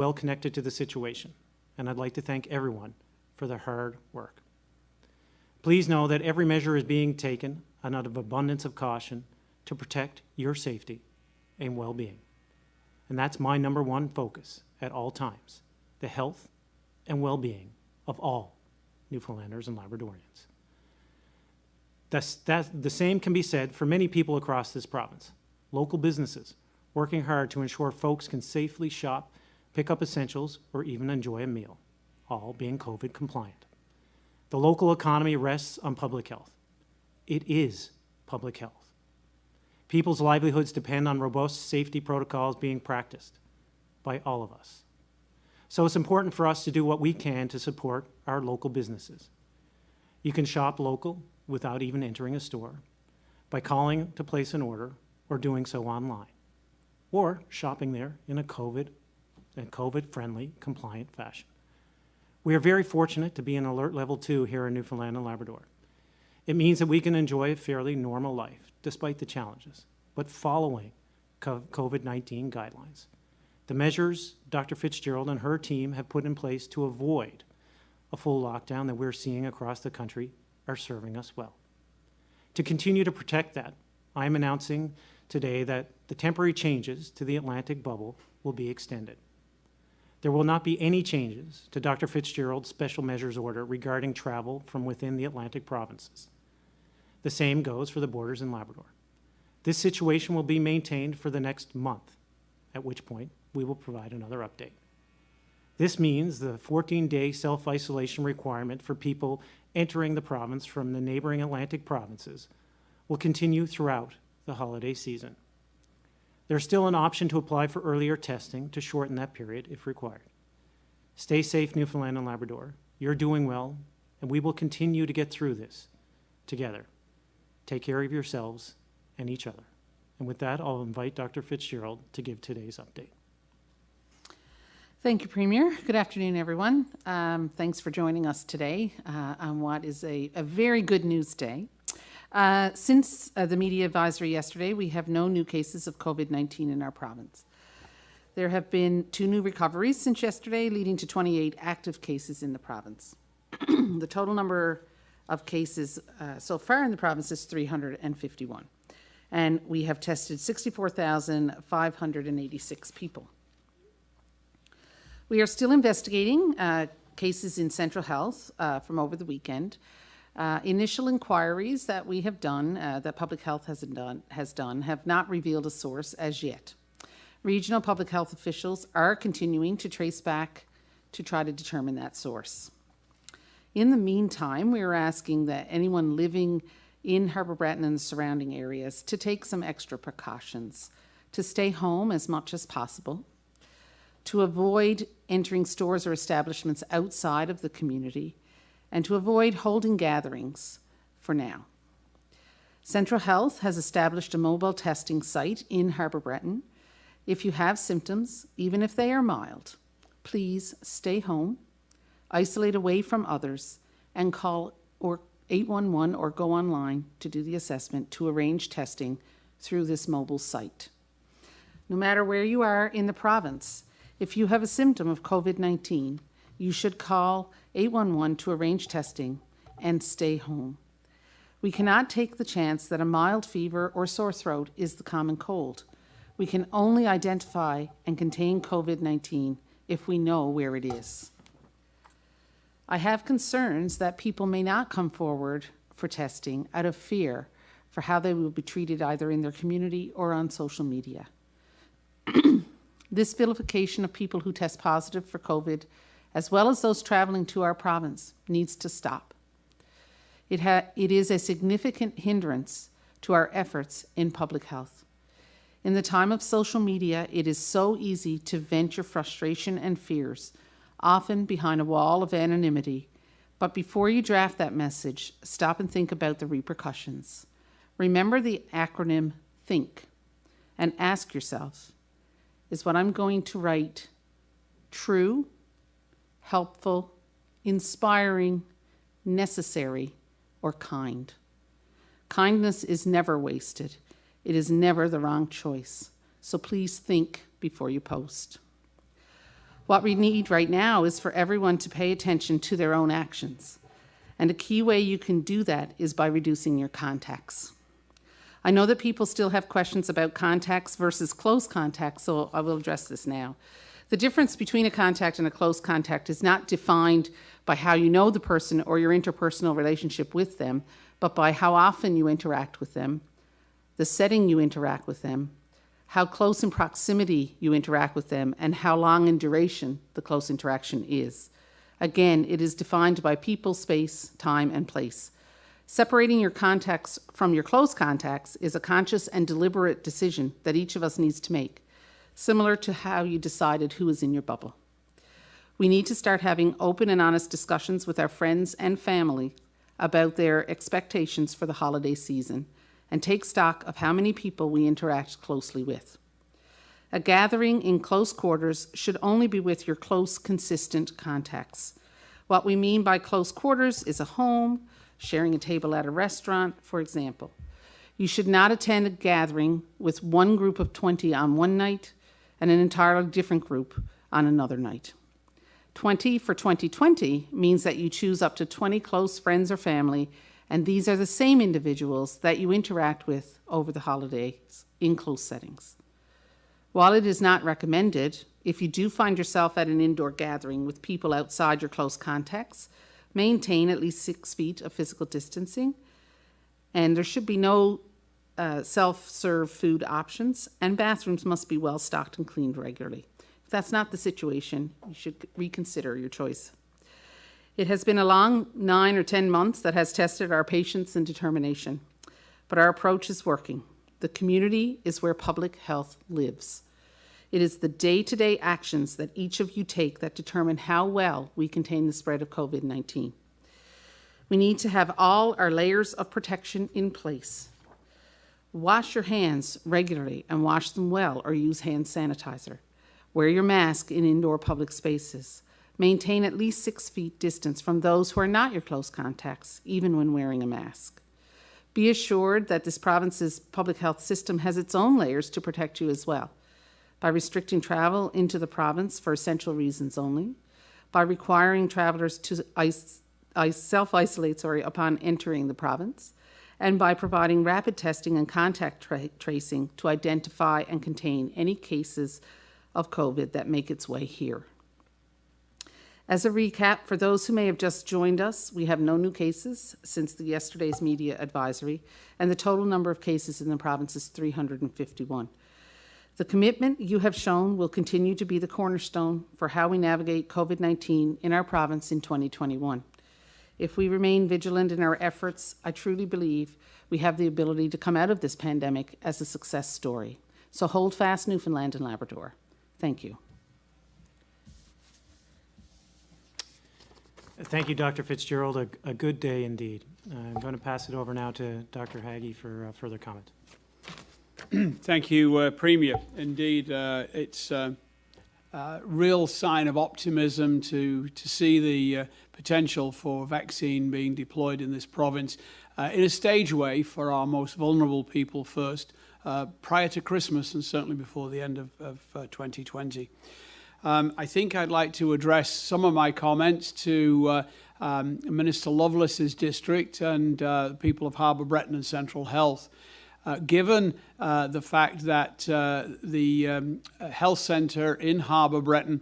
well connected to the situation, and I'd like to thank everyone for their hard work. Please know that every measure is being taken out of abundance of caution to protect your safety and well-being. And that's my number one focus at all times, the health and well-being of all Newfoundlanders and Labradorians. The same can be said for many people across this province. Local businesses working hard to ensure folks can safely shop, pick up essentials, or even enjoy a meal, all being COVID compliant. The local economy rests on public health. It is public health. People's livelihoods depend on robust safety protocols being practiced by all of us. So it's important for us to do what we can to support our local businesses. You can shop local without even entering a store, by calling to place an order or doing so online, or shopping there in a COVID-friendly, compliant fashion. We are very fortunate to be in Alert Level 2 here in Newfoundland and Labrador. It means that we can enjoy a fairly normal life, despite the challenges, but following COVID-19 guidelines. The measures Dr. Fitzgerald and her team have put in place to avoid a full lockdown that we're seeing across the country are serving us well. To continue to protect that, I am announcing today that the temporary changes to the Atlantic bubble will be extended. There will not be any changes to Dr. Fitzgerald's special measures order regarding travel from within the Atlantic provinces. The same goes for the borders in Labrador. This situation will be maintained for the next month, at which point we will provide another update. This means the 14-day self-isolation requirement for people entering the province from the neighboring Atlantic provinces will continue throughout the holiday season. There's still an option to apply for earlier testing to shorten that period if required. Stay safe, Newfoundland and Labrador. You're doing well, and we will continue to get through this together. Take care of yourselves and each other. And with that, I'll invite Dr. Fitzgerald to give today's update. Thank you, Premier. Good afternoon, everyone. Thanks for joining us today on what is a very good news day. Since the media advisory yesterday, we have no new cases of COVID-19 in our province. There have been 2 new recoveries since yesterday, leading to 28 active cases in the province. The total number of cases so far in the province is 351, and we have tested 64,586 people. We are still investigating cases in Central Health from over the weekend. Initial inquiries that we have done, that Public Health has done, have not revealed a source as yet. Regional public health officials are continuing to trace back to try to determine that source. In the meantime, we are asking that anyone living in Harbour Breton and the surrounding areas to take some extra precautions, to stay home as much as possible, to avoid entering stores or establishments outside of the community, and to avoid holding gatherings for now. Central Health has established a mobile testing site in Harbour Breton. If you have symptoms, even if they are mild, please stay home, isolate away from others, and call 811 or go online to do the assessment to arrange testing through this mobile site. No matter where you are in the province, if you have a symptom of COVID-19, you should call 811 to arrange testing and stay home. We cannot take the chance that a mild fever or sore throat is the common cold. We can only identify and contain COVID-19 if we know where it is. I have concerns that people may not come forward for testing out of fear for how they will be treated either in their community or on social media. This vilification of people who test positive for COVID, as well as those traveling to our province, needs to stop. It is a significant hindrance to our efforts in public health. In the time of social media, it is so easy to vent your frustration and fears, often behind a wall of anonymity. But before you draft that message, stop and think about the repercussions. Remember the acronym THINK and ask yourself, is what I'm going to write true, helpful, inspiring, necessary, or kind? Kindness is never wasted. It is never the wrong choice. So please think before you post. What we need right now is for everyone to pay attention to their own actions. And a key way you can do that is by reducing your contacts. I know that people still have questions about contacts versus close contacts, so I will address this now. The difference between a contact and a close contact is not defined by how you know the person or your interpersonal relationship with them, but by how often you interact with them, the setting you interact with them, how close in proximity you interact with them, and how long in duration the close interaction is. Again, it is defined by people, space, time, and place. Separating your contacts from your close contacts is a conscious and deliberate decision that each of us needs to make, similar to how you decided who is in your bubble. We need to start having open and honest discussions with our friends and family about their expectations for the holiday season and take stock of how many people we interact closely with. A gathering in close quarters should only be with your close, consistent contacts. What we mean by close quarters is a home, sharing a table at a restaurant, for example. You should not attend a gathering with one group of 20 on one night and an entirely different group on another night. 20 for 2020 means that you choose up to 20 close friends or family, and these are the same individuals that you interact with over the holidays in close settings. While it is not recommended, if you do find yourself at an indoor gathering with people outside your close contacts, maintain at least 6 feet of physical distancing, and there should be no self-serve food options, and bathrooms must be well stocked and cleaned regularly. If that's not the situation, you should reconsider your choice. It has been a long 9 or 10 months that has tested our patience and determination, but our approach is working. The community is where public health lives. It is the day-to-day actions that each of you take that determine how well we contain the spread of COVID-19. We need to have all our layers of protection in place. Wash your hands regularly and wash them well, or use hand sanitizer. Wear your mask in indoor public spaces. Maintain at least 6 feet distance from those who are not your close contacts, even when wearing a mask. Be assured that this province's public health system has its own layers to protect you as well, by restricting travel into the province for essential reasons only, by requiring travelers to self-isolate upon entering the province, and by providing rapid testing and contact tracing to identify and contain any cases of COVID that make its way here. As a recap, for those who may have just joined us, we have no new cases since yesterday's media advisory, and the total number of cases in the province is 351. The commitment you have shown will continue to be the cornerstone for how we navigate COVID-19 in our province in 2021. If we remain vigilant in our efforts, I truly believe we have the ability to come out of this pandemic as a success story. So hold fast, Newfoundland and Labrador. Thank you. Thank you, Dr. Fitzgerald. A good day indeed. I'm going to pass it over now to Dr. Haggie for further comment. Thank you, Premier. Indeed, it's a real sign of optimism to see the potential for vaccine being deployed in this province in a stage way for our most vulnerable people first, prior to Christmas and certainly before the end of 2020. I think I'd like to address some of my comments to Minister Lovelace's district and people of Harbour Breton and Central Health. Given the fact that the health centre in Harbour Breton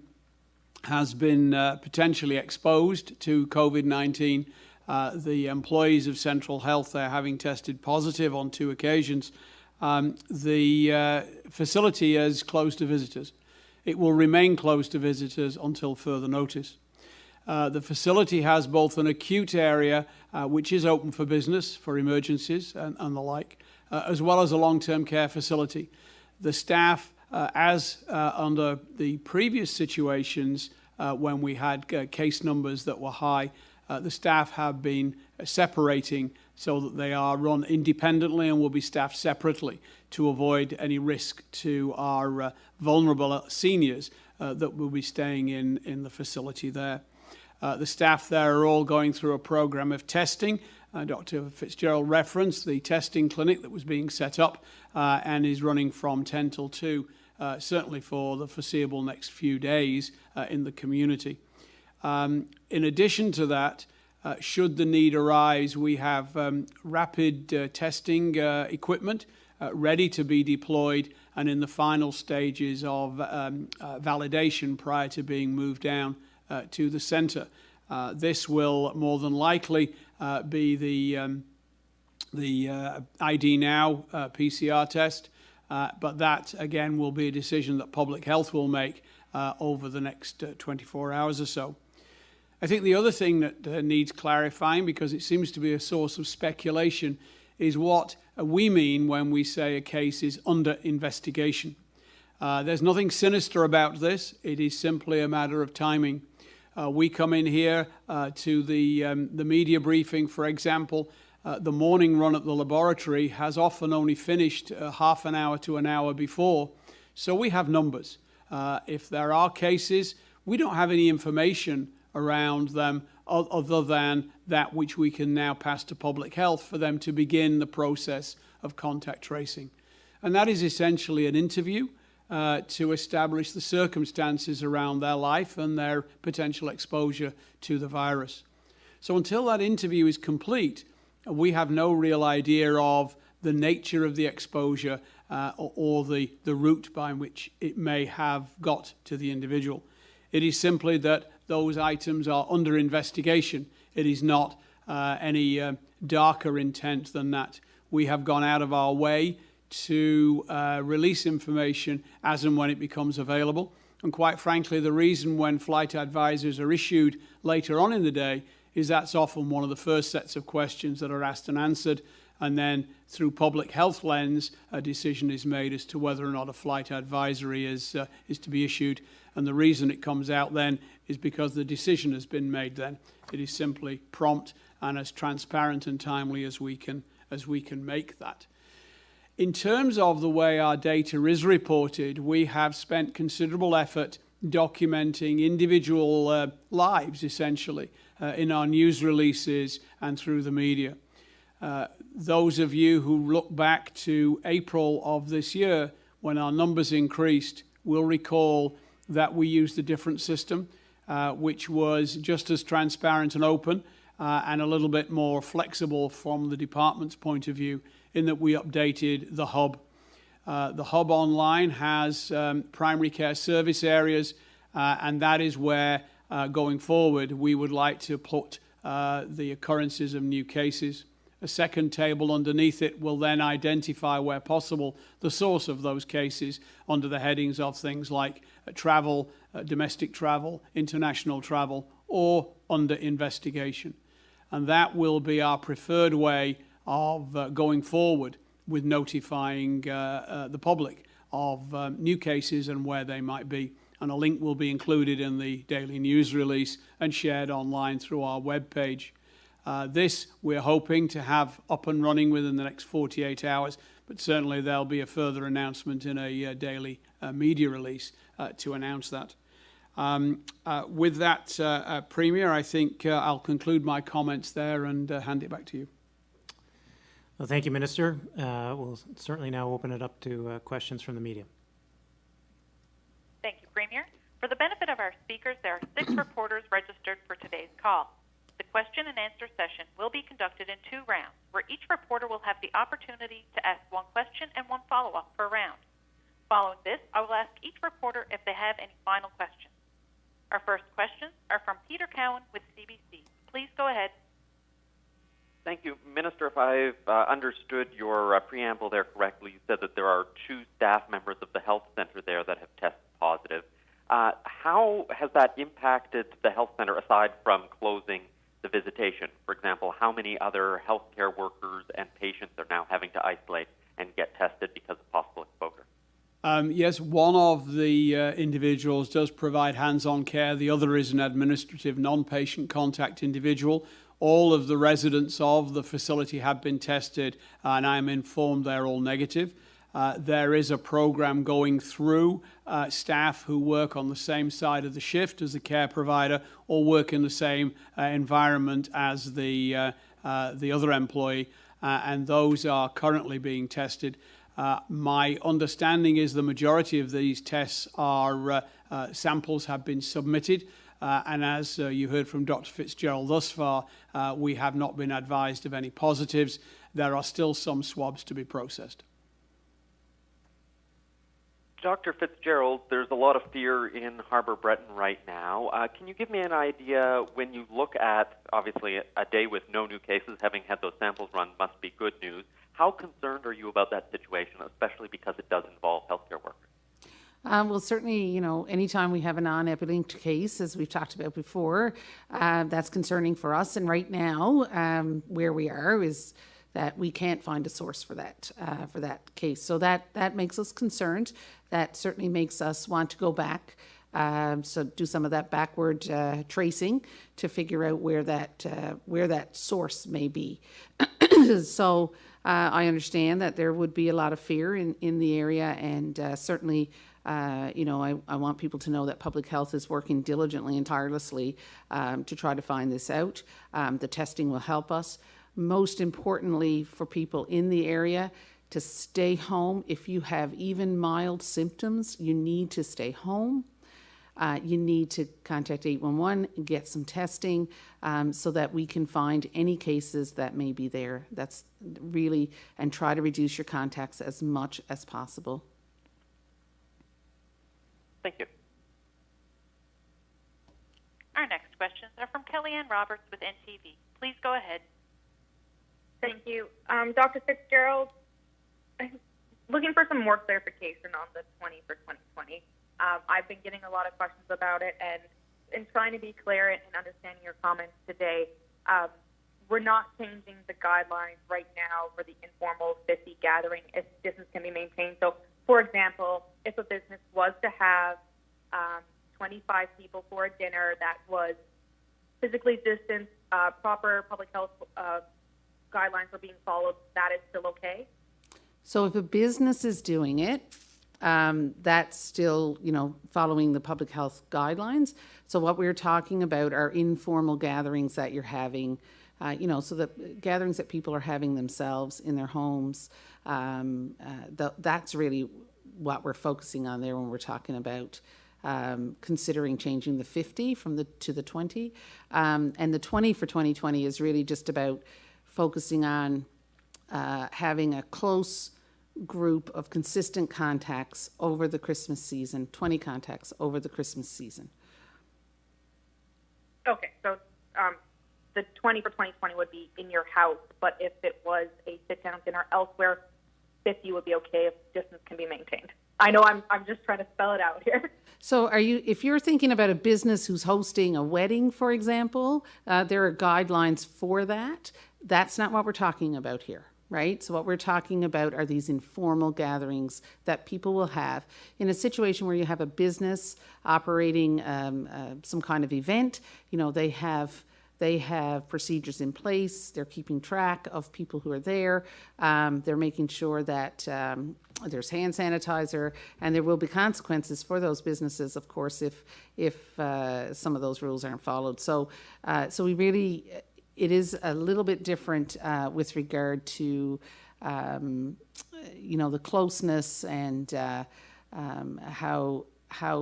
has been potentially exposed to COVID-19, the employees of Central Health there having tested positive on 2 occasions, the facility is closed to visitors. It will remain closed to visitors until further notice. The facility has both an acute area, which is open for business, for emergencies and the like, as well as a long-term care facility. The staff, as under the previous situations when we had case numbers that were high, the staff have been separating so that they are run independently and will be staffed separately to avoid any risk to our vulnerable seniors that will be staying in the facility there. The staff there are all going through a program of testing. Dr. Fitzgerald referenced the testing clinic that was being set up and is running from 10 till 2 certainly for the foreseeable next few days in the community. In addition to that, should the need arise, we have rapid testing equipment ready to be deployed and in the final stages of validation prior to being moved down to the centre. This will more than likely be the ID Now PCR test, but that again will be a decision that public health will make over the next 24 hours or so. I think the other thing that needs clarifying, because it seems to be a source of speculation, is what we mean when we say a case is under investigation. There's nothing sinister about this. It is simply a matter of timing. We come in here to the media briefing, for example. The morning run at the laboratory has often only finished half an hour to an hour before. So we have numbers. If there are cases, we don't have any information around them other than that which we can now pass to public health for them to begin the process of contact tracing. And that is essentially an interview to establish the circumstances around their life and their potential exposure to the virus. So until that interview is complete, we have no real idea of the nature of the exposure or the route by which it may have got to the individual. It is simply that those items are under investigation. It is not any darker intent than that. We have gone out of our way to release information as and when it becomes available. And quite frankly, the reason when flight advisors are issued later on in the day is that's often one of the first sets of questions that are asked and answered. And then through public health lens, a decision is made as to whether or not a flight advisory is to be issued. And the reason it comes out then is because the decision has been made then. It is simply prompt and as transparent and timely as we can make that. In terms of the way our data is reported, we have spent considerable effort documenting individual lives, essentially, in our news releases and through the media. Those of you who look back to April of this year, when our numbers increased, will recall that we used a different system, which was just as transparent and open and a little bit more flexible from the department's point of view, in that we updated the hub. The hub online has primary care service areas, and that is where, going forward, we would like to put the occurrences of new cases. A second table underneath it will then identify, where possible, the source of those cases under the headings of things like travel, domestic travel, international travel, or under investigation. And that will be our preferred way of going forward with notifying the public of new cases and where they might be. And a link will be included in the daily news release and shared online through our webpage. This we're hoping to have up and running within the next 48 hours, but certainly there'll be a further announcement in a daily media release to announce that. With that, Premier, I think I'll conclude my comments there and hand it back to you. Well, thank you, Minister. We'll certainly now open it up to questions from the media. Thank you, Premier. For the benefit of our speakers, there are 6 reporters registered for today's call. The question and answer session will be conducted in 2 rounds, where each reporter will have the opportunity to ask 1 question and 1 follow-up per round. Following this, I will ask each reporter if they have any final questions. Our first questions are from Peter Cowan with CBC. Please go ahead. Thank you. Minister, if I've understood your preamble there correctly, you said that there are 2 staff members of the health center there that have tested positive. How has that impacted the health center aside from closing the visitation? For example, how many other healthcare workers and patients are now having to isolate and get tested because of possible exposure? Yes, one of the individuals does provide hands-on care. The other is an administrative non-patient contact individual. All of the residents of the facility have been tested, and I am informed they're all negative. There is a program going through staff who work on the same side of the shift as the care provider or work in the same environment as the other employee, and those are currently being tested. My understanding is the majority of these tests are samples have been submitted, and as you heard from Dr. Fitzgerald thus far, we have not been advised of any positives. There are still some swabs to be processed. Dr. Fitzgerald, there's a lot of fear in Harbour Breton right now. Can you give me an idea, when you look at, obviously, a day with no new cases, having had those samples run must be good news. How concerned are you about that situation, especially because it does involve healthcare workers? Well, certainly, you know, anytime we have a non-epidemic case, as we've talked about before, that's concerning for us. And right now, where we are is that we can't find a source for that case. So that makes us concerned. That certainly makes us want to go back, so do some of that backward tracing to figure out where that source may be. So I understand that there would be a lot of fear in the area, and certainly, you know, I want people to know that public health is working diligently and tirelessly to try to find this out. The testing will help us. Most importantly, for people in the area, to stay home. If you have even mild symptoms, you need to stay home. You need to contact 811 and get some testing so that we can find any cases that may be there. That's really, and try to reduce your contacts as much as possible. Thank you. Our next questions are from Kellyanne Roberts with NTV. Please go ahead. Thank you. Dr. Fitzgerald, I'm looking for some more clarification on the 20 for 2020. I've been getting a lot of questions about it, and in trying to be clear and understanding your comments today, we're not changing the guidelines right now for the informal 50 gathering if distance can be maintained. So, for example, if a business was to have 25 people for a dinner that was physically distanced, proper public health guidelines are being followed, that is still okay? So if a business is doing it, that's still, you know, following the public health guidelines. So what we're talking about are informal gatherings that you're having, you know, so the gatherings that people are having themselves in their homes. That's really what we're focusing on there when we're talking about considering changing the 50 to the 20. And the 20 for 2020 is really just about focusing on having a close group of consistent contacts over the Christmas season, 20 contacts over the Christmas season. Okay, so the 20 for 2020 would be in your house, but if it was a sit-down dinner elsewhere, 50 would be okay if distance can be maintained. I know I'm just trying to spell it out here. So if you're thinking about a business who's hosting a wedding, for example, there are guidelines for that. That's not what we're talking about here, right? So what we're talking about are these informal gatherings that people will have in a situation where you have a business operating some kind of event. You know, they have procedures in place. They're keeping track of people who are there. They're making sure that there's hand sanitizer, and there will be consequences for those businesses, of course, if some of those rules aren't followed. So we really, it is a little bit different with regard to, you know, the closeness and how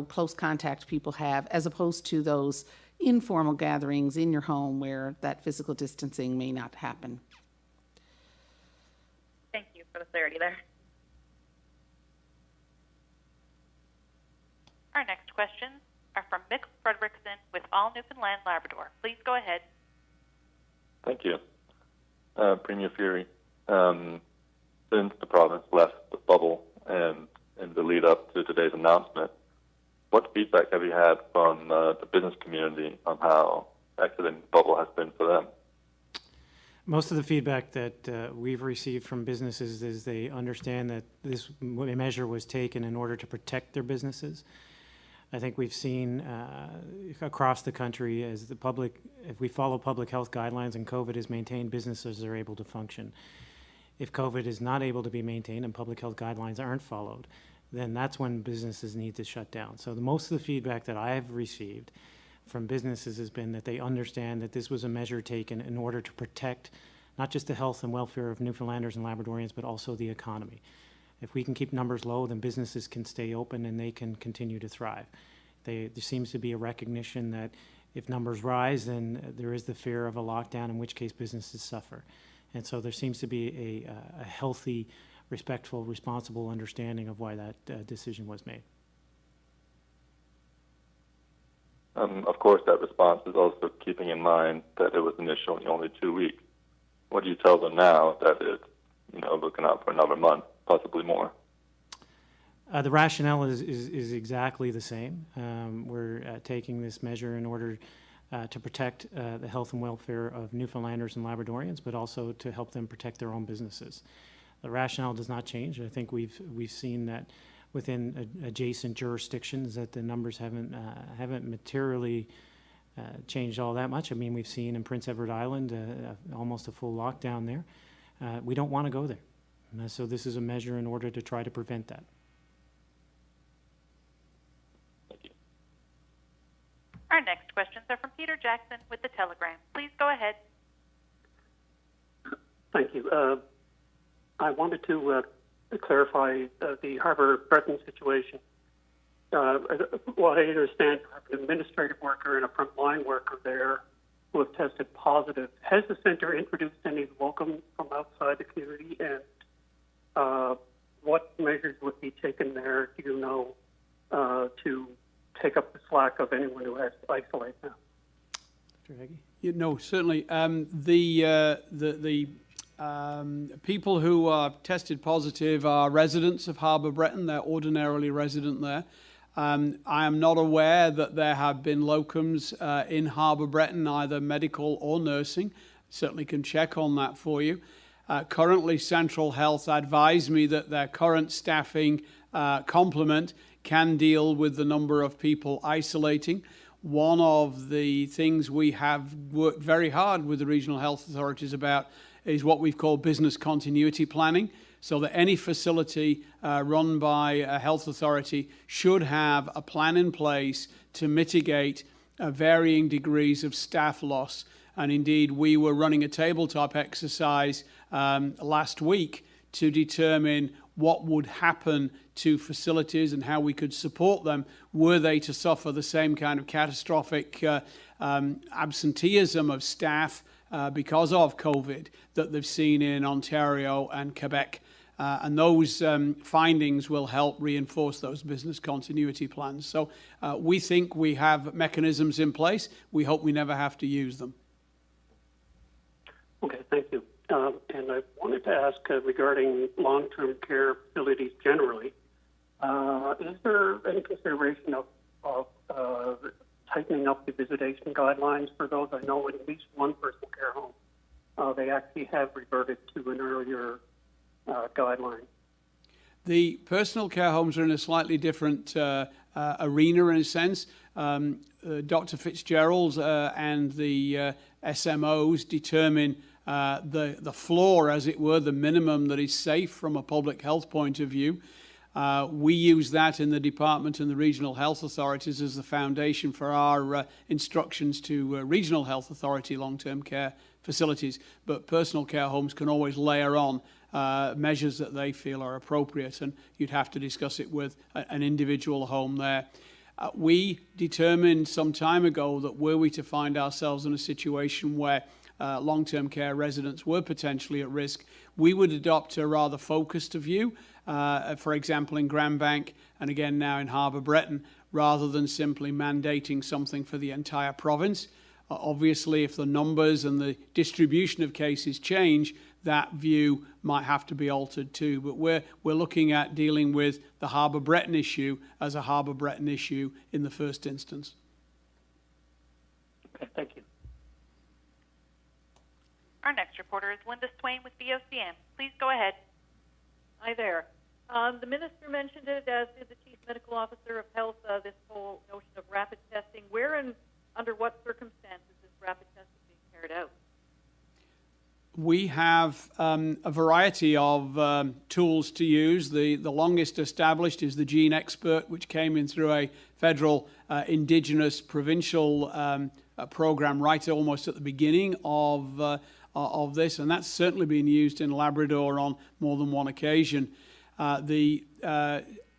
close contact people have, as opposed to those informal gatherings in your home where that physical distancing may not happen. Thank you for the clarity there. Our next questions are from Mick Frederickson with All Newfoundland Labrador. Please go ahead. Thank you. Premier Fury, since the province left the bubble and in the lead up to today's announcement, what feedback have you had from the business community on how exiting the bubble has been for them? Most of the feedback that we've received from businesses is they understand that this measure was taken in order to protect their businesses. I think we've seen across the country, as the public, if we follow public health guidelines and COVID is maintained, businesses are able to function. If COVID is not able to be maintained and public health guidelines aren't followed, then that's when businesses need to shut down. So most of the feedback that I have received from businesses has been that they understand that this was a measure taken in order to protect not just the health and welfare of Newfoundlanders and Labradorians, but also the economy. If we can keep numbers low, then businesses can stay open and they can continue to thrive. There seems to be a recognition that if numbers rise, then there is the fear of a lockdown, in which case businesses suffer. And so there seems to be a healthy, respectful, responsible understanding of why that decision was made. Of course, that response is also keeping in mind that it was initially only 2 weeks. What do you tell them now that it's, looking out for another month, possibly more? The rationale is exactly the same. We're taking this measure in order to protect the health and welfare of Newfoundlanders and Labradorians, but also to help them protect their own businesses. The rationale does not change. I think we've seen that within adjacent jurisdictions that the numbers haven't materially changed all that much. I mean, we've seen in Prince Edward Island almost a full lockdown there. We don't want to go there. So this is a measure in order to try to prevent that. Thank you. Our next questions are from Peter Jackson with The Telegram. Please go ahead. Thank you. I wanted to clarify the Harbour Breton situation. What I understand, you have an administrative worker and a frontline worker there who have tested positive. Has the centre introduced any locums from outside the community, and what measures would be taken there, do you know, to take up the slack of anyone who has to isolate now? Dr. Heggie? Certainly. The people who are tested positive are residents of Harbour Breton. They're ordinarily resident there. I am not aware that there have been locums in Harbour Breton, either medical or nursing. Certainly can check on that for you. Currently, Central Health advised me that their current staffing complement can deal with the number of people isolating. One of the things we have worked very hard with the regional health authorities about is what we've called business continuity planning, so that any facility run by a health authority should have a plan in place to mitigate varying degrees of staff loss. And indeed, we were running a tabletop exercise last week to determine what would happen to facilities and how we could support them were they to suffer the same kind of catastrophic absenteeism of staff because of COVID that they've seen in Ontario and Quebec. And those findings will help reinforce those business continuity plans. So we think we have mechanisms in place. We hope we never have to use them. Okay, thank you. And I wanted to ask regarding long-term care facilities generally, is there any consideration of tightening up the visitation guidelines for those? I know in at least one personal care home, they actually have reverted to an earlier guideline. The personal care homes are in a slightly different arena in a sense. Dr. Fitzgerald and the SMOs determine the floor, as it were, the minimum that is safe from a public health point of view. We use that in the department and the regional health authorities as the foundation for our instructions to regional health authority long-term care facilities. But personal care homes can always layer on measures that they feel are appropriate, and you'd have to discuss it with an individual home there. We determined some time ago that were we to find ourselves in a situation where long-term care residents were potentially at risk, we would adopt a rather focused view, for example in Grand Bank and again now in Harbour Breton, rather than simply mandating something for the entire province. Obviously, if the numbers and the distribution of cases change, that view might have to be altered too. But we're looking at dealing with the Harbour Breton issue as a Harbour Breton issue in the first instance. Okay, thank you. Our next reporter is Linda Swain with VOCM. Please go ahead. Hi there. The minister mentioned it, as did the chief medical officer of health, this whole notion of rapid testing. Where and under what circumstances is rapid testing being carried out? We have a variety of tools to use. The longest established is the Gene Expert, which came in through a federal Indigenous provincial program right almost at the beginning of this, and that's certainly been used in Labrador on more than one occasion. The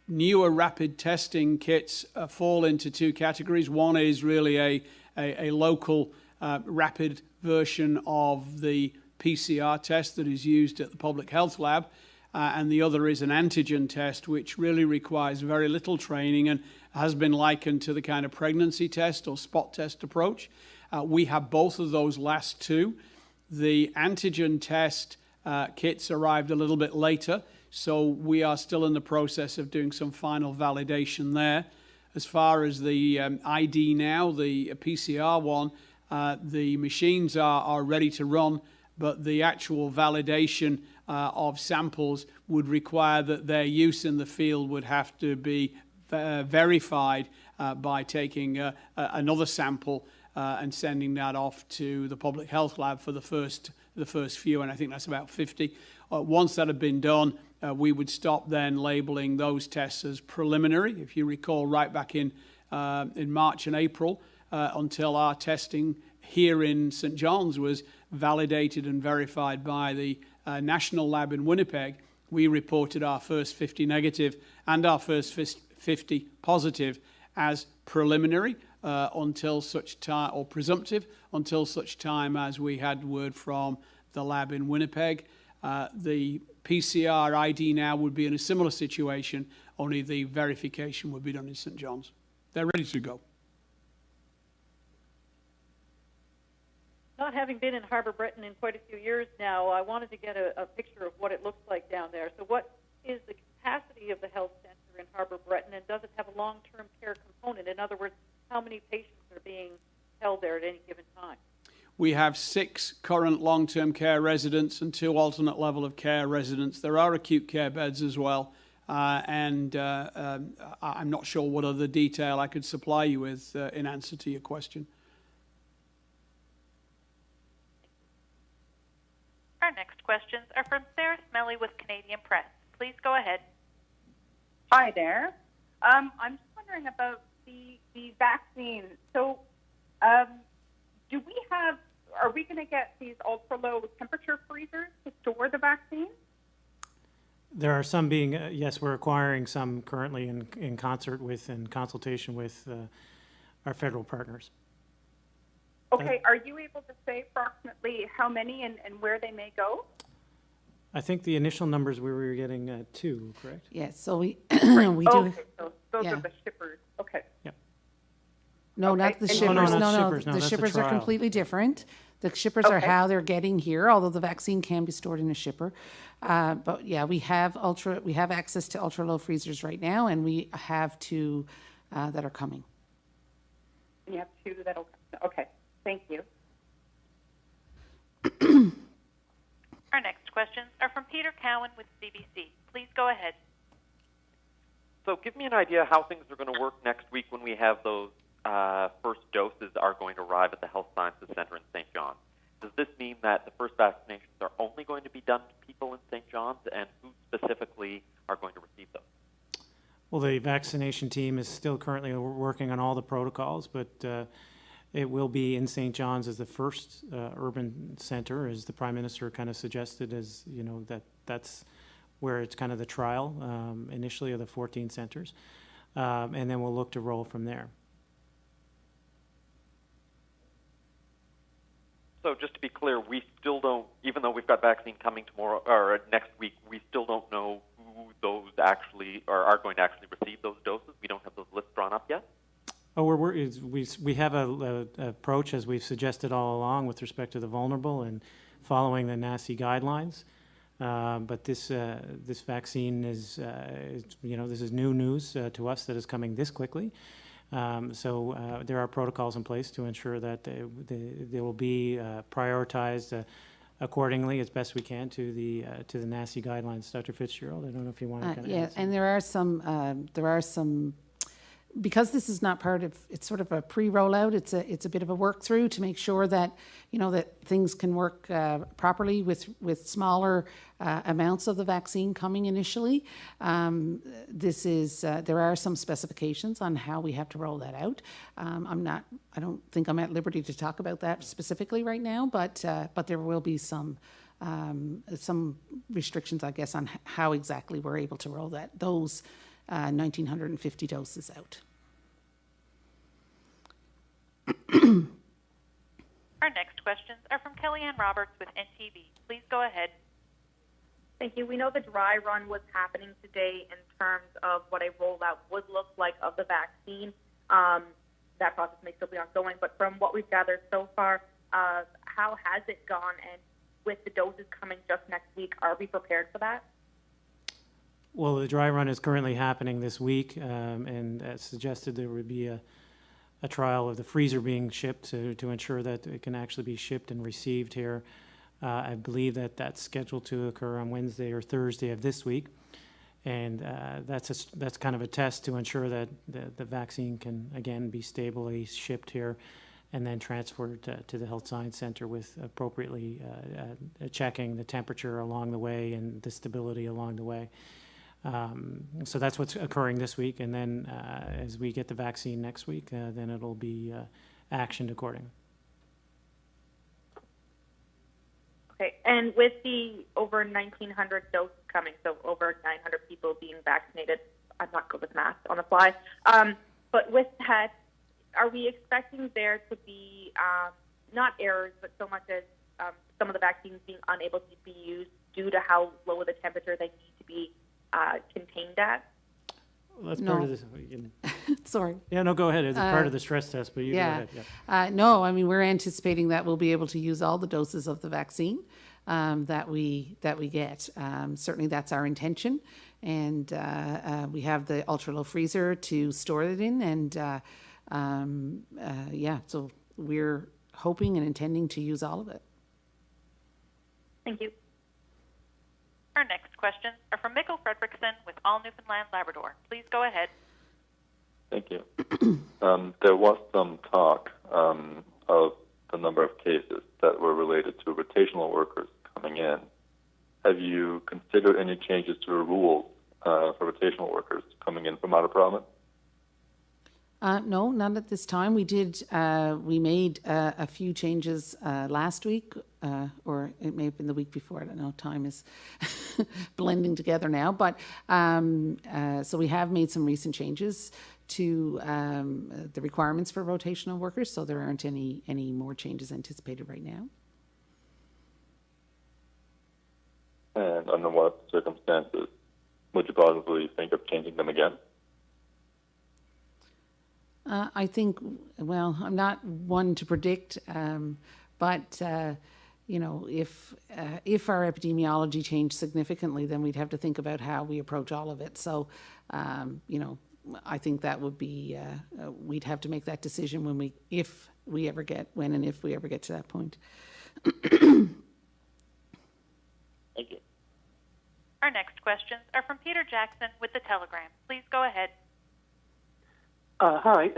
newer rapid testing kits fall into two categories. One is really a local rapid version of the PCR test that is used at the public health lab, and the other is an antigen test, which really requires very little training and has been likened to the kind of pregnancy test or spot test approach. We have both of those last two. The antigen test kits arrived a little bit later, so we are still in the process of doing some final validation there. As far as the ID now, the PCR one, the machines are ready to run, but the actual validation of samples would require that their use in the field would have to be verified by taking another sample and sending that off to the public health lab for the first few, and I think that's about 50. Once that had been done, we would stop then labeling those tests as preliminary. If you recall, right back in March and April, until our testing here in St. John's was validated and verified by the national lab in Winnipeg, we reported our first 50 negative and our first 50 positive as preliminary until such time, or presumptive, until such time as we had word from the lab in Winnipeg. The PCR ID now would be in a similar situation, only the verification would be done in St. John's. They're ready to go. Not having been in Harbour Breton in quite a few years now, I wanted to get a picture of what it looks like down there. So what is the capacity of the health center in Harbour Breton, and does it have a long-term care component? In other words, how many patients are being held there at any given time? We have 6 current long-term care residents and 2 alternate level of care residents. There are acute care beds as well, and I'm not sure what other detail I could supply you with in answer to your question. Our next questions are from Sarah Smelly with Canadian Press. Please go ahead. Hi there. I'm just wondering about the vaccine. So, are we going to get these ultra-low temperature freezers to store the vaccine? There are some being, yes, we're acquiring some currently in concert with and consultation with our federal partners. Okay, are you able to say approximately how many and where they may go? I think the initial numbers we were getting 2, correct? Yes, so we Okay, so those yeah. are the shippers. Okay. Yep. No, Okay. not the And- shippers. not No, shippers. No, the that's a shippers are trial. completely different. The shippers are Okay. how they're getting here, although the vaccine can be stored in a shipper. But yeah, we have access to ultra low freezers right now, and we have 2 that are coming. And you have 2 that'll. Okay. Thank you. Our next questions are from Peter Cowan with CBC. Please go ahead. So give me an idea how things are going to work next week when we have those first doses are going to arrive at the Health Sciences Centre in St. John's. Does this mean that the first vaccinations are only going to be done to people in St. John's, and who specifically are going to receive those? Well, the vaccination team is still currently working on all the protocols, but it will be in St. John's as the first urban center, as the Prime Minister kind of suggested, as you know, that's where it's kind of the trial initially of the 14 centers, and then we'll look to roll from there. So just to be clear, we still don't, even though we've got vaccine coming tomorrow or next week, we still don't know who those actually are going to actually receive those doses. We don't have those lists drawn up yet. Oh, we have a approach, as we've suggested all along, with respect to the vulnerable and following the NACI guidelines. But this vaccine is this is new news to us that is coming this quickly. So there are protocols in place to ensure that they will be prioritized accordingly as best we can to the NACI guidelines. Dr. Fitzgerald, I don't know if you want to kind of Yeah, and there are some. Because this is not part of, it's sort of a pre-rollout, it's a bit of a work through to make sure that, that things can work properly with smaller amounts of the vaccine coming initially. There are some specifications on how we have to roll that out. I don't think I'm at liberty to talk about that specifically right now, but there will be some some restrictions, I guess, on how exactly we're able to roll those 1,950 doses out. Our next questions are from Kellyanne Roberts with NTV. Please go ahead. Thank you. We know the dry run was happening today in terms of what a rollout would look like of the vaccine. That process may still be ongoing, but from what we've gathered so far, how has it gone? And with the doses coming just next week, are we prepared for that? Well, the dry run is currently happening this week, and as suggested, there would be a trial of the freezer being shipped to ensure that it can actually be shipped and received here. I believe that that's scheduled to occur on Wednesday or Thursday of this week, and that's kind of a test to ensure that the vaccine can again be stably shipped here and then transferred to the Health Science Center with appropriately checking the temperature along the way and the stability along the way. So that's what's occurring this week, and then as we get the vaccine next week, then it'll be actioned accordingly. Okay, and with the over 1,900 doses coming, so over 900 people being vaccinated, I'm not good with math on the fly, but with that, are we expecting there to be not errors, but so much as some of the vaccines being unable to be used due to how low the temperature they need to be contained at? Well, that's No. part of this. Sorry. Yeah, no, go ahead. It's part of the stress test, but you go ahead. Yeah. No, I mean, we're anticipating that we'll be able to use all the doses of the vaccine that we get. Certainly that's our intention. And we have the ultra-low freezer to store it in. And so we're hoping and intending to use all of it. Thank you. Our next questions are from Mikkel Fredrickson with All Newfoundland Labrador. Please go ahead. Thank you. There was some talk of the number of cases that were related to rotational workers coming in. Have you considered any changes to the rules for rotational workers coming in from out of province? No, not at this time. We made a few changes last week, or it may have been the week before. I don't know. Time is blending together now. But so we have made some recent changes to the requirements for rotational workers. So there aren't any more changes anticipated right now. And under what circumstances would you possibly think of changing them again? I think, well, I'm not one to predict, but you know, if our epidemiology changed significantly, then we'd have to think about how we approach all of it. So, you know, I think that would be we'd have to make that decision when if we ever get to that point. Thank you. Our next questions are from Peter Jackson with The Telegram. Please go ahead. Hi.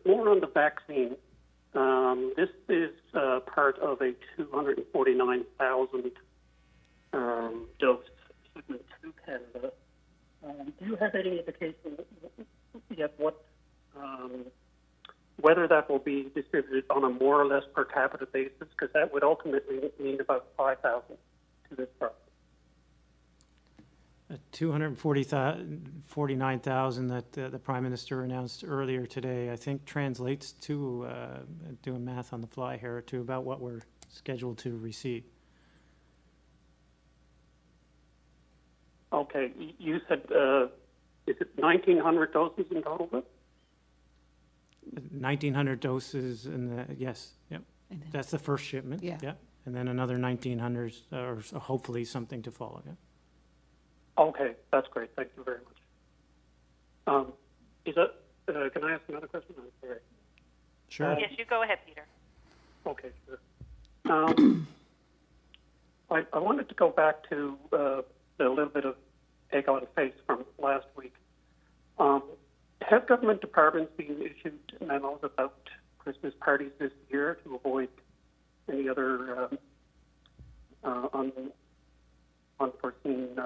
More on the vaccine. This is part of a 249,000 dose shipment to Canada. Do you have any indication yet whether that will be distributed on a more or less per capita basis? Because that would ultimately mean about 5,000 to this province. 249,000 that the Prime Minister announced earlier today, I think translates to, doing math on the fly here, to about what we're scheduled to receive. Okay, you said, is it 1,900 doses in total? 1,900 doses, yes, yep. That's the first shipment. Yeah. Yep. And then another 1,900, or hopefully something to follow. Yeah. Okay, that's great. Thank you very much. Can I ask another question? I'm sorry. Sure. Yes, you go ahead, Peter. Okay, sure. I wanted to go back to a little bit of egg on face from last week. Have government departments been issued memos about Christmas parties this year to avoid any other unforeseen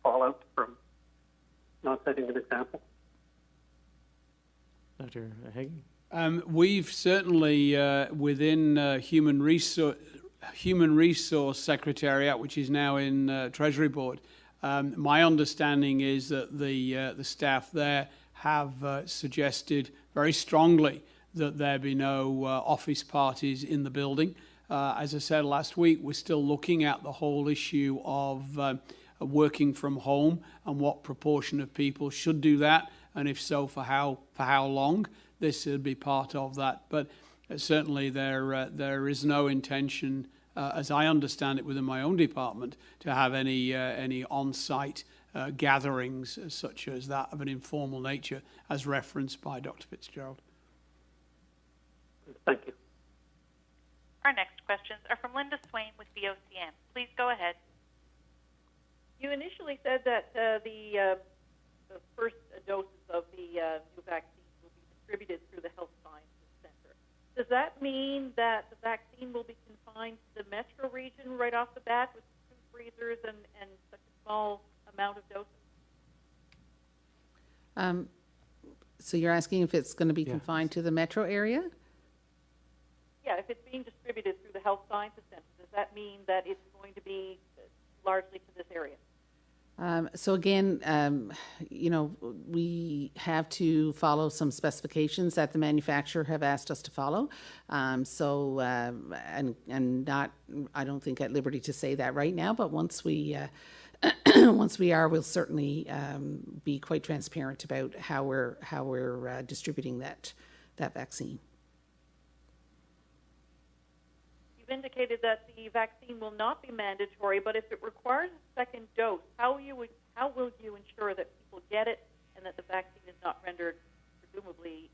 fallout from not setting an example? Dr. Hagen? We've certainly, within human Human Resource Secretariat, which is now in Treasury Board. My understanding is that the staff there have suggested very strongly that there be no office parties in the building. As I said last week, we're still looking at the whole issue of working from home and what proportion of people should do that, and if so, for how long. This would be part of that. But certainly there is no intention, as I understand it within my own department, to have any on-site gatherings such as that of an informal nature, as referenced by Dr. Fitzgerald. Thank you. Our next questions are from Linda Swain with VOCM. Please go ahead. You initially said that the first doses of the new vaccine will be distributed through the Health Sciences Centre. Does that mean that the vaccine will be confined to the metro region right off the bat with 2 freezers and such a small amount of doses? So you're asking if it's going to be Yeah. confined to the metro area? Yeah, if it's being distributed through the Health Sciences Centre, does that mean that it's going to be largely to this area? So again, we have to follow some specifications that the manufacturer have asked us to follow. And not, I don't think at liberty to say that right now, but once we are, we'll certainly be quite transparent about how we're distributing that vaccine. You've indicated that the vaccine will not be mandatory, but if it requires a second dose, how will you ensure that people get it and that the vaccine is not rendered presumably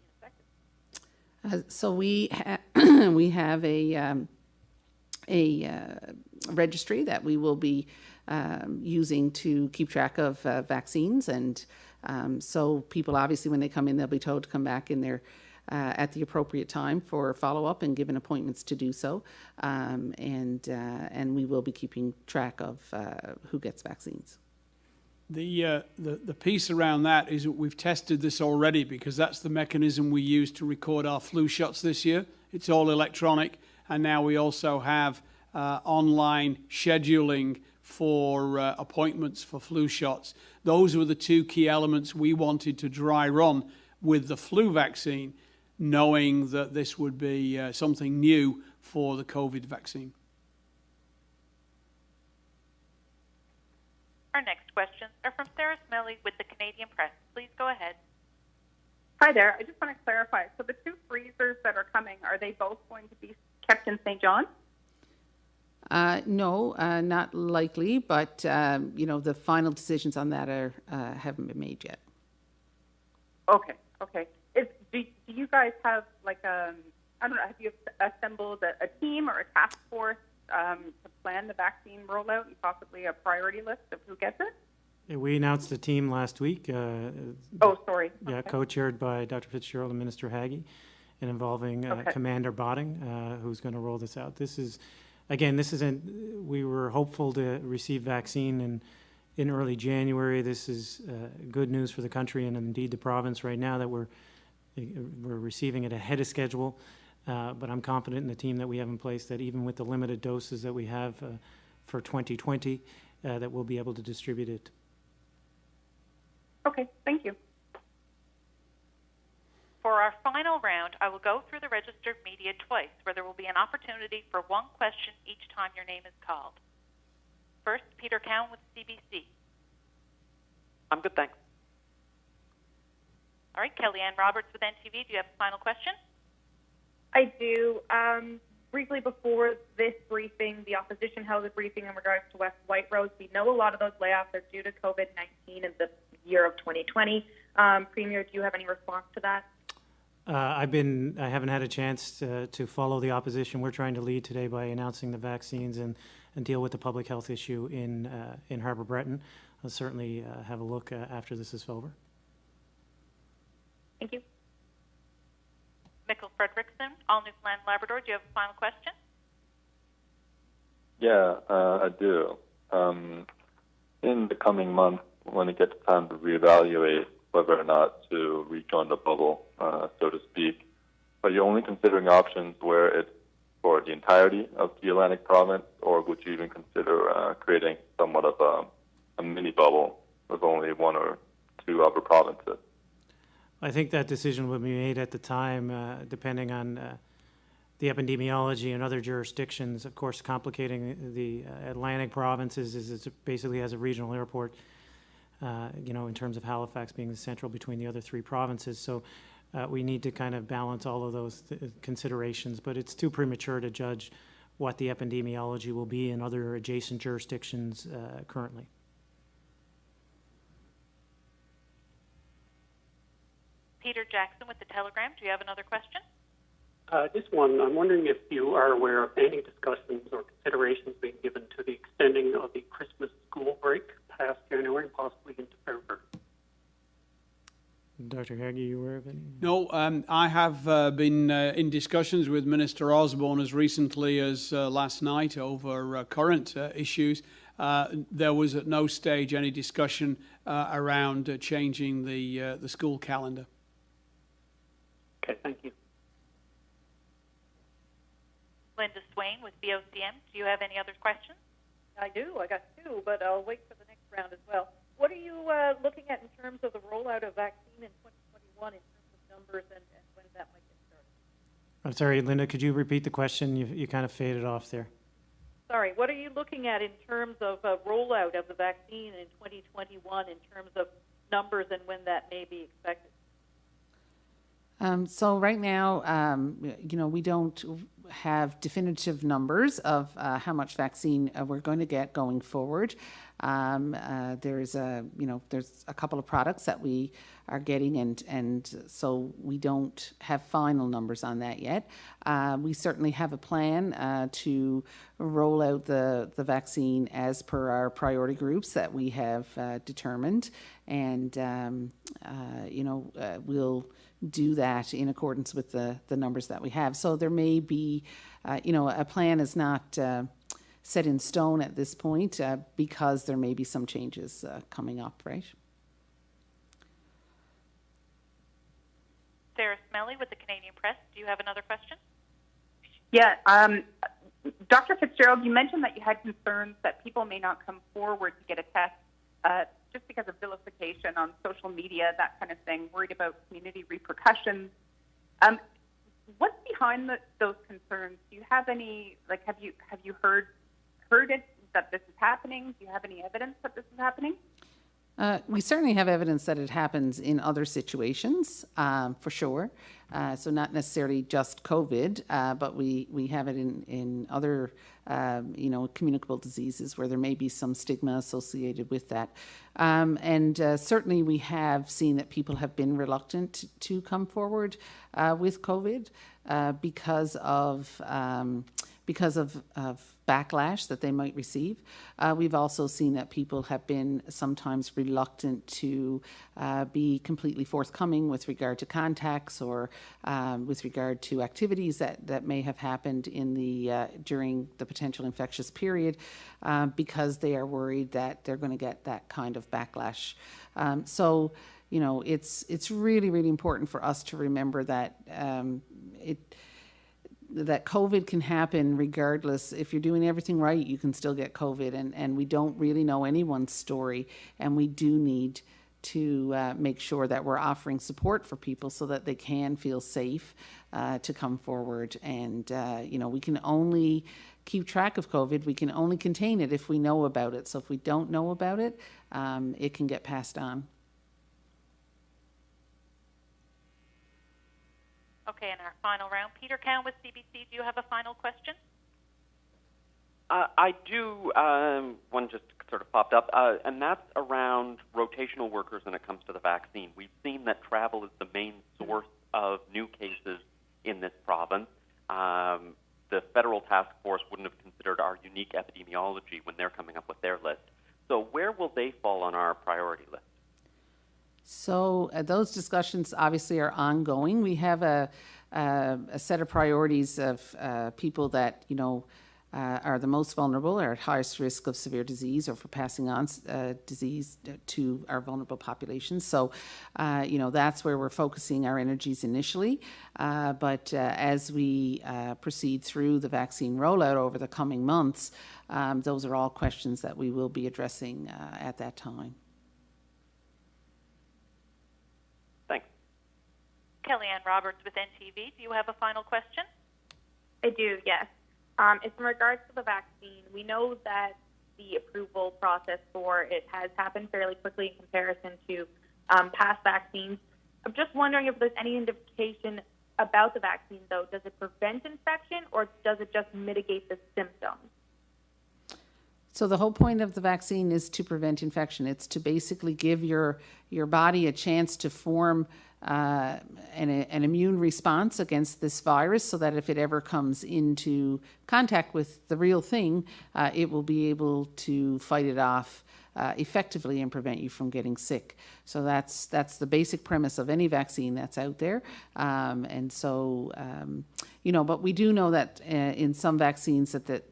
ineffective? So we have a registry that we will be using to keep track of vaccines, and so people obviously when they come in, they'll be told to come back in there at the appropriate time for follow-up and given appointments to do so, and we will be keeping track of who gets vaccines. The piece around that is that we've tested this already, because that's the mechanism we use to record our flu shots this year. It's all electronic, and now we also have online scheduling for appointments for flu shots. Those were the 2 key elements we wanted to dry run with the flu vaccine, knowing that this would be something new for the COVID vaccine. Our next questions are from Sarah Smelly with the Canadian Press. Please go ahead. Hi there. I just want to clarify. So the 2 freezers that are coming, are they both going to be kept in St. John? No, not likely, but the final decisions on that haven't been made yet. Okay. Do you guys have I don't know, have you assembled a team or a task force to plan the vaccine rollout and possibly a priority list of who gets it? Yeah, we announced the team last week. Sorry. Yeah, Okay. co-chaired by Dr. Fitzgerald and Minister Haggie, and involving Commander Botting, who's going to roll this out. This isn't, we were hopeful to receive vaccine in early January. This is good news for the country and indeed the province right now that we're receiving it ahead of schedule. But I'm confident in the team that we have in place that even with the limited doses that we have for 2020, that we'll be able to distribute it. Okay, thank you. For our final round, I will go through the registered media twice, where there will be an opportunity for 1 question each time your name is called. First, Peter Cowan with CBC. I'm good, thanks. All right, Kellyanne Roberts with NTV. Do you have a final question? I do. Briefly before this briefing, the opposition held a briefing in regards to West White Rose. We know a lot of those layoffs are due to COVID-19 in the year of 2020. Premier, do you have any response to that? I haven't had a chance to follow the opposition. We're trying to lead today by announcing the vaccines and deal with the public health issue in Harbour Breton. I'll certainly have a look after this is over. Thank you. Mikkel Fredrickson, All Newfoundland Labrador. Do you have a final question? Yeah, I do. In the coming month, when it gets time to reevaluate whether or not to rejoin the bubble, so to speak, are you only considering options where it's for the entirety of the Atlantic province, or would you even consider creating somewhat of a mini bubble with only one or two upper provinces? I think that decision would be made at the time, depending on the epidemiology and other jurisdictions. Of course, complicating the Atlantic provinces is it basically has a regional airport, in terms of Halifax being the central between the other three provinces. So we need to kind of balance all of those considerations, but it's too premature to judge what the epidemiology will be in other adjacent jurisdictions currently. Peter Jackson with the Telegram. Do you have another question? This one, I'm wondering if you are aware of any discussions or considerations being given to the extending of the Christmas school break past January and possibly into February. Dr. Haggie, you aware of any? No, I have been in discussions with Minister Osborne as recently as last night over current issues. There was at no stage any discussion around changing the school calendar. Okay, thank you. Linda Swain with BOCM. Do you have any other questions? I do. I got two, but I'll wait for the next round as well. What are you looking at in terms of the rollout of vaccine in 2021 in terms of numbers and when that might get started? I'm sorry, Linda, could you repeat the question? You kind of faded off there. Sorry, what are you looking at in terms of rollout of the vaccine in 2021 in terms of numbers and when that may be expected? So right now, we don't have definitive numbers of how much vaccine we're going to get going forward. There's a couple of products that we are getting, and so we don't have final numbers on that yet. We certainly have a plan to roll out the vaccine as per our priority groups that we have determined, and we'll do that in accordance with the numbers that we have. So there may be, a plan is not set in stone at this point because there may be some changes coming up, right? Sarah Smelly with the Canadian Press. Do you have another question? Yeah. Dr. Fitzgerald, you mentioned that you had concerns that people may not come forward to get a test just because of vilification on social media, that kind of thing, worried about community repercussions. What's behind those concerns? Do you have any, have you heard it that this is happening? Do you have any evidence that this is happening? We certainly have evidence that it happens in other situations, for sure. So not necessarily just COVID, but we have it in other, communicable diseases where there may be some stigma associated with that. And certainly we have seen that people have been reluctant to come forward with COVID because of backlash that they might receive. We've also seen that people have been sometimes reluctant to be completely forthcoming with regard to contacts or with regard to activities that may have happened in during the potential infectious period because they are worried that they're going to get that kind of backlash. So, it's really, really important for us to remember that that COVID can happen regardless. If you're doing everything right, you can still get COVID, and we don't really know anyone's story, and we do need to make sure that we're offering support for people so that they can feel safe to come forward. And, we can only keep track of COVID, we can only contain it if we know about it. So if we don't know about it, it can get passed on. Okay, in our final round, Peter Cowan with CBC. Do you have a final question? I do. One just sort of popped up, and that's around rotational workers when it comes to the vaccine. We've seen that travel is the main source of new cases in this province. The federal task force wouldn't have considered our unique epidemiology when they're coming up with their list. So where will they fall on our priority list? So those discussions obviously are ongoing. We have a set of priorities of people that, are the most vulnerable, are at highest risk of severe disease or for passing on disease to our vulnerable populations. So, that's where we're focusing our energies initially. But as we proceed through the vaccine rollout over the coming months, those are all questions that we will be addressing at that time. Thanks. Kellyanne Roberts with NTV. Do you have a final question? I do, yes. It's in regards to the vaccine. We know that the approval process for it has happened fairly quickly in comparison to past vaccines. I'm just wondering if there's any indication about the vaccine, though. Does it prevent infection or does it just mitigate the symptoms? So the whole point of the vaccine is to prevent infection. It's to basically give your body a chance to form an immune response against this virus, so that if it ever comes into contact with the real thing, it will be able to fight it off effectively and prevent you from getting sick. So that's the basic premise of any vaccine that's out there. But we do know that in some vaccines that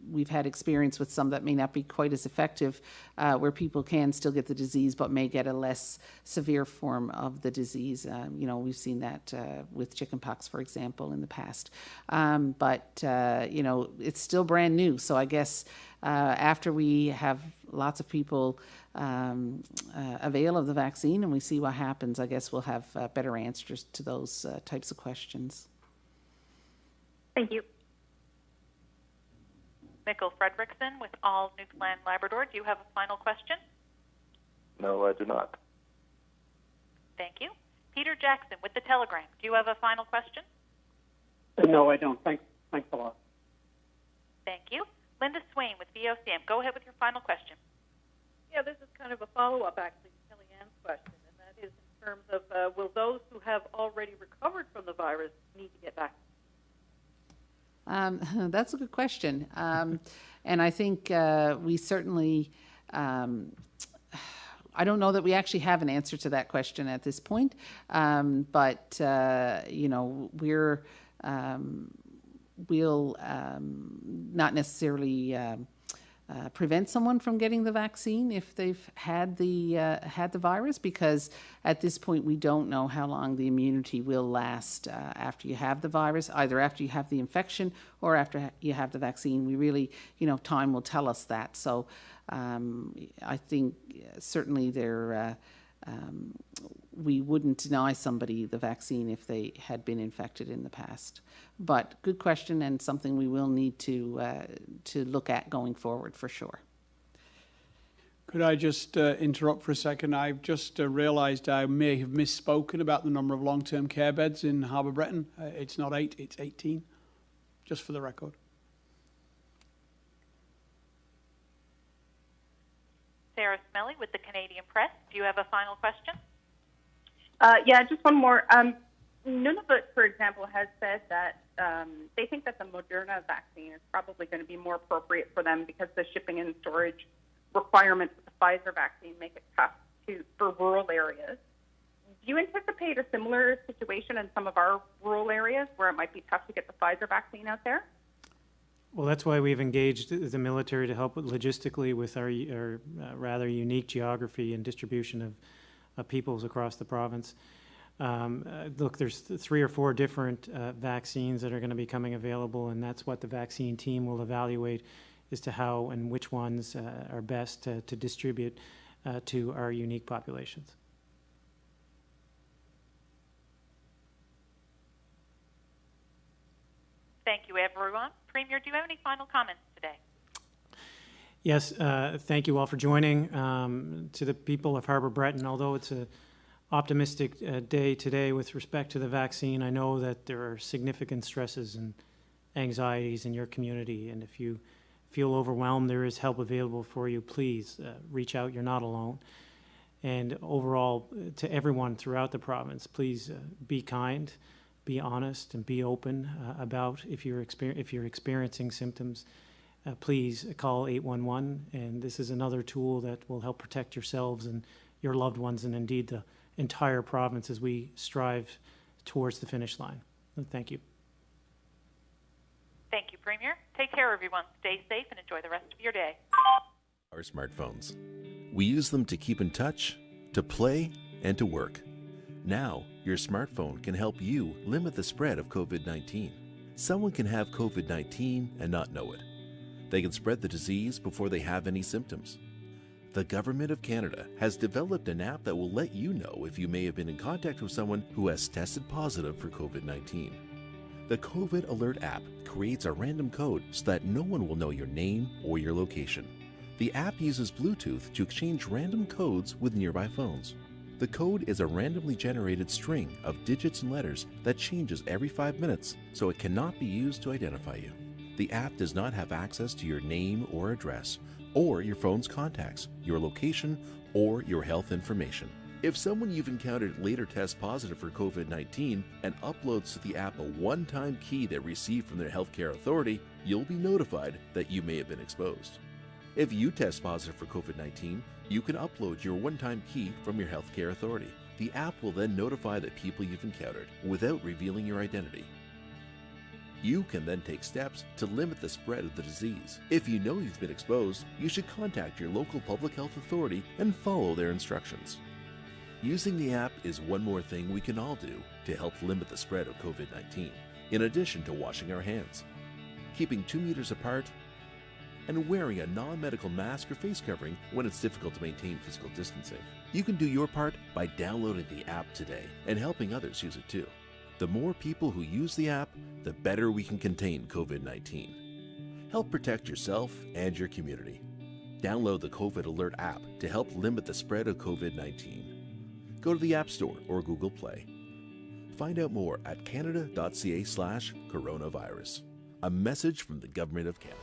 we've had experience with some that may not be quite as effective, where people can still get the disease but may get a less severe form of the disease. We've seen that with chickenpox, for example, in the past. It's still brand new. So I guess after we have lots of people avail of the vaccine and we see what happens, I guess we'll have better answers to those types of questions. Thank you. Mikkel Fredrickson with All Newfoundland Labrador. Do you have a final question? No, I do not. Thank you. Peter Jackson with The Telegram. Do you have a final question? No, I don't. Thanks a lot. Thank you. Linda Swain with VOCM. Go ahead with your final question. Yeah, this is kind of a follow-up, actually, to Kellyanne's question, and that is in terms of will those who have already recovered from the virus need to get vaccinated? That's a good question. And I think we certainly, I don't know that we actually have an answer to that question at this point. We'll not necessarily prevent someone from getting the vaccine if they've had the virus, because at this point we don't know how long the immunity will last after you have the virus, either after you have the infection or after you have the vaccine. We really, time will tell us that. So I think certainly we wouldn't deny somebody the vaccine if they had been infected in the past. But good question, and something we will need to look at going forward for sure. Could I just interrupt for a second? I've just realised I may have misspoken about the number of long-term care beds in Harbour Breton. It's not 8, it's 18, just for the record. Sarah Smelly with the Canadian Press. Do you have a final question? Yeah, just one more. Nunavut, for example, has said that they think that the Moderna vaccine is probably going to be more appropriate for them because the shipping and storage requirements of the Pfizer vaccine make it tough for rural areas. Do you anticipate a similar situation in some of our rural areas where it might be tough to get the Pfizer vaccine out there? Well, that's why we've engaged the military to help logistically with our rather unique geography and distribution of peoples across the province. Look, there's 3 or 4 different vaccines that are going to be coming available, and that's what the vaccine team will evaluate as to how and which ones are best to distribute to our unique populations. Thank you, everyone. Premier, do you have any final comments today? Yes, thank you all for joining. To the people of Harbour Breton, although it's an optimistic day today with respect to the vaccine, I know that there are significant stresses and anxieties in your community, and if you feel overwhelmed, there is help available for you. Please reach out. You're not alone. And overall, to everyone throughout the province, please be kind, be honest, and be open about if you're experiencing symptoms. Please call 811, and this is another tool that will help protect yourselves and your loved ones, and indeed the entire province as we strive towards the finish line. And thank you. Thank you, Premier. Take care, everyone. Stay safe and enjoy the rest of your day. Our smartphones. We use them to keep in touch, to play, and to work. Now, your smartphone can help you limit the spread of COVID-19. Someone can have COVID-19 and not know it. They can spread the disease before they have any symptoms. The Government of Canada has developed an app that will let you know if you may have been in contact with someone who has tested positive for COVID-19. The COVID Alert app creates a random code so that no one will know your name or your location. The app uses Bluetooth to exchange random codes with nearby phones. The code is a randomly generated string of digits and letters that changes every 5 minutes, so it cannot be used to identify you. The app does not have access to your name or address, or your phone's contacts, your location, or your health information. If someone you've encountered later tests positive for COVID-19 and uploads to the app a one-time key they received from their healthcare authority, you'll be notified that you may have been exposed. If you test positive for COVID-19, you can upload your one-time key from your healthcare authority. The app will then notify the people you've encountered without revealing your identity. You can then take steps to limit the spread of the disease. If you know you've been exposed, you should contact your local public health authority and follow their instructions. Using the app is one more thing we can all do to help limit the spread of COVID-19, in addition to washing our hands, keeping 2 meters apart, and wearing a non-medical mask or face covering when it's difficult to maintain physical distancing. You can do your part by downloading the app today and helping others use it too. The more people who use the app, the better we can contain COVID-19. Help protect yourself and your community. Download the COVID Alert app to help limit the spread of COVID-19. Go to the App Store or Google Play. Find out more at canada.ca/coronavirus. A message from the Government of Canada.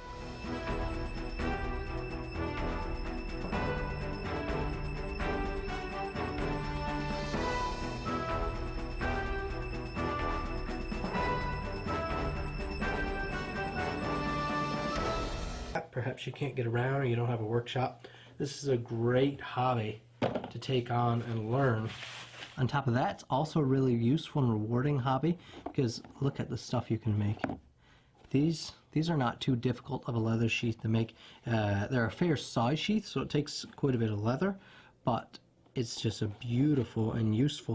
Perhaps you can't get around or you don't have a workshop. This is a great hobby to take on and learn. On top of that, it's also a really useful and rewarding hobby because look at the stuff you can make. These are not too difficult of a leather sheath to make. They're a fair size sheath, so it takes quite a bit of leather, but it's just a beautiful and useful